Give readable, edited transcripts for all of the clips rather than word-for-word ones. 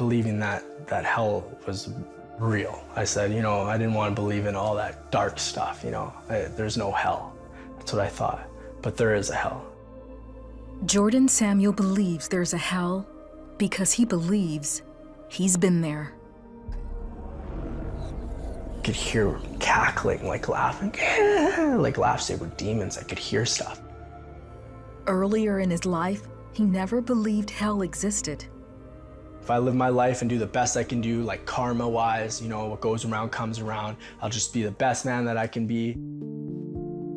believing that hell was real. I said, I didn't want to believe in all that dark stuff, there's no hell. That's what I thought, but there is a hell. Jordan Samuel believes there's a hell because he believes he's been there. I could hear cackling, like laughing, like laughs. They were demons. I could hear stuff. Earlier in his life, he never believed hell existed. If I live my life and do the best I can do, like karma-wise, what goes around comes around, I'll just be the best man that I can be.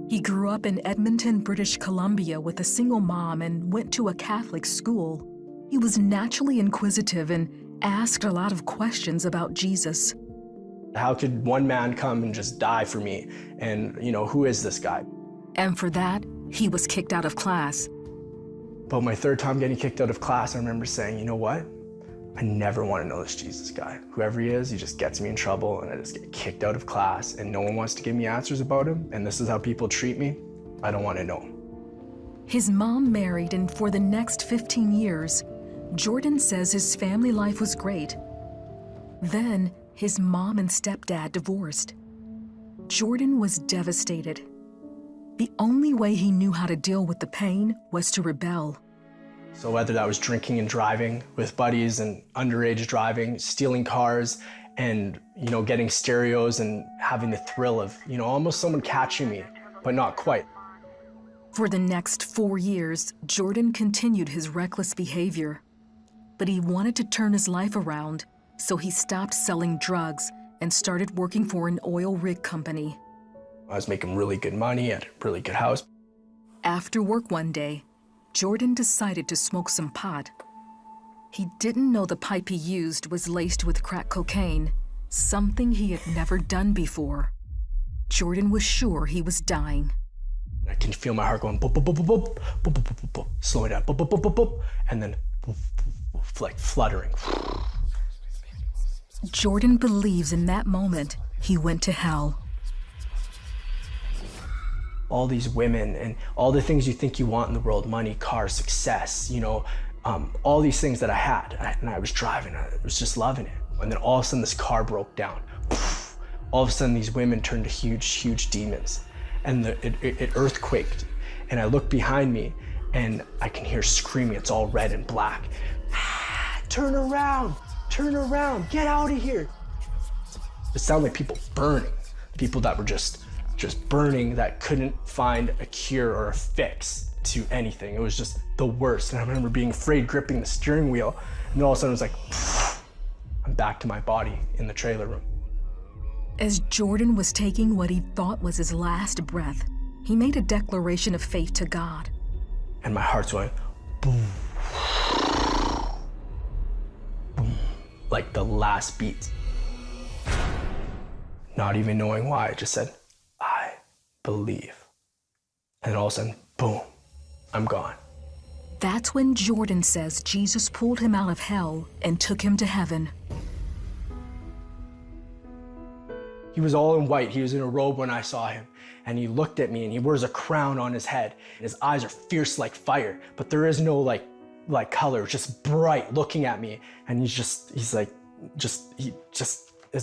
He grew up in Edmonton, British Columbia with a single mom and went to a Catholic school. He was naturally inquisitive and asked a lot of questions about Jesus. How could one man come and just die for me? And, who is this guy? And for that, he was kicked out of class. But my third time getting kicked out of class, I remember saying, you know what? I never want to know this Jesus guy. Whoever he is, he just gets me in trouble and I just get kicked out of class and no one wants to give me answers about him and this is how people treat me. I don't want to know. His mom married, and for the next 15 years, Jordan says his family life was great. Then, his mom and stepdad divorced. Jordan was devastated. The only way he knew how to deal with the pain was to rebel. So whether that was drinking and driving with buddies and underage driving, stealing cars, and getting stereos and having the thrill of almost someone catching me, but not quite. For the next 4 years, Jordan continued his reckless behavior. But he wanted to turn his life around, so he stopped selling drugs and started working for an oil rig company. I was making really good money at a really good house. After work one day, Jordan decided to smoke some pot. He didn't know the pipe he used was laced with crack cocaine, something he had never done before. Jordan was sure he was dying. I can feel my heart going boop, boop, boop, boop, boop, boop, boop, boop, boop, slowing down, boop, boop, boop, boop, boop, and then boop, boop, boop, like fluttering. Jordan believes in that moment he went to hell. All these women and all the things you think you want in the world, money, cars, success, all these things that I had, and I was driving, I was just loving it. And then all of a sudden this car broke down. All of a sudden these women turned to huge, huge demons. And it earthquaked. And I look behind me and I can hear screaming, it's all red and black. Turn around, get out of here. It sounded like people burning, people that were just burning, that couldn't find a cure or a fix to anything. It was just the worst. And I remember being afraid, gripping the steering wheel. And then all of a sudden it was like, I'm back to my body in the trailer room. As Jordan was taking what he thought was his last breath, he made a declaration of faith to God. And my heart's going boom, boom, like the last beat. Not even knowing why, I just said, I believe. And then all of a sudden, boom, I'm gone. That's when Jordan says Jesus pulled him out of hell and took him to heaven. He was all in white. He was in a robe when I saw him. And he looked at me and he wears a crown on his head. His eyes are fierce like fire, but there is no like color, just bright looking at me. And he just is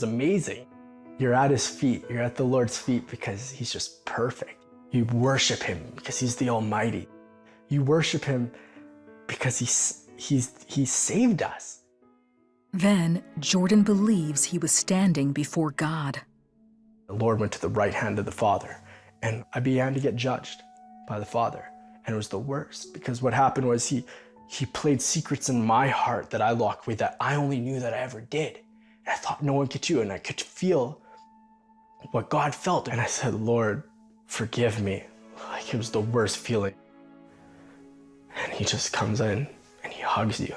amazing. You're at his feet. You're at the Lord's feet because he's just perfect. You worship him because he's the Almighty. You worship him because he saved us. Then Jordan believes he was standing before God. The Lord went to the right hand of the Father, and I began to get judged by the Father. And it was the worst, because what happened was he played secrets in my heart that I locked away that I only knew that I ever did. And I thought no one could do, and I could feel what God felt. And I said, Lord, forgive me. Like it was the worst feeling. And he just comes in and he hugs you.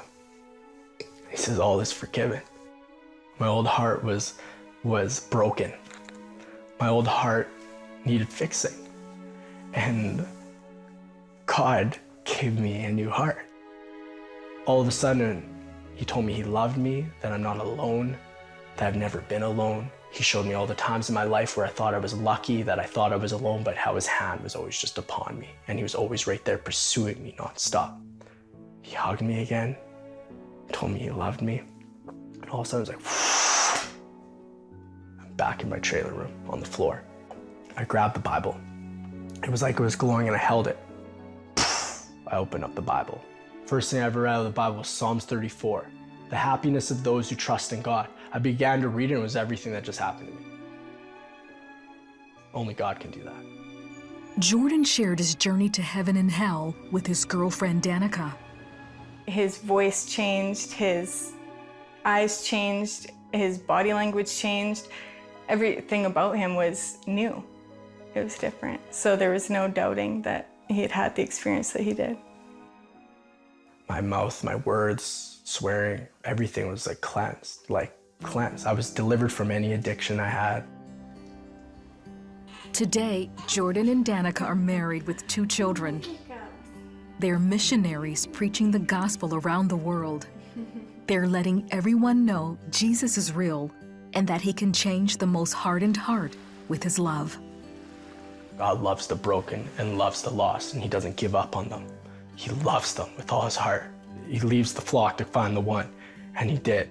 He says, all is forgiven. My old heart was broken. My old heart needed fixing. And God gave me a new heart. All of a sudden, he told me he loved me, that I'm not alone, that I've never been alone. He showed me all the times in my life where I thought I was lucky, that I thought I was alone, but how his hand was always just upon me. And he was always right there pursuing me nonstop. He hugged me again, told me he loved me. And all of a sudden it was like, I'm back in my trailer room on the floor. I grabbed the Bible. It was like it was glowing and I held it. I opened up the Bible. First thing I ever read out of the Bible was Psalms 34. The happiness of those who trust in God. I began to read it and it was everything that just happened to me. Only God can do that. Jordan shared his journey to heaven and hell with his girlfriend Danica. His voice changed, his eyes changed, his body language changed. Everything about him was new. It was different. So there was no doubting that he had had the experience that he did. My mouth, my words, swearing, everything was like cleansed. I was delivered from any addiction I had. Today, Jordan and Danica are married with 2 children. They're missionaries preaching the gospel around the world. They're letting everyone know Jesus is real and that he can change the most hardened heart with his love. God loves the broken and loves the lost, and he doesn't give up on them. He loves them with all his heart. He leaves the flock to find the one, and he did.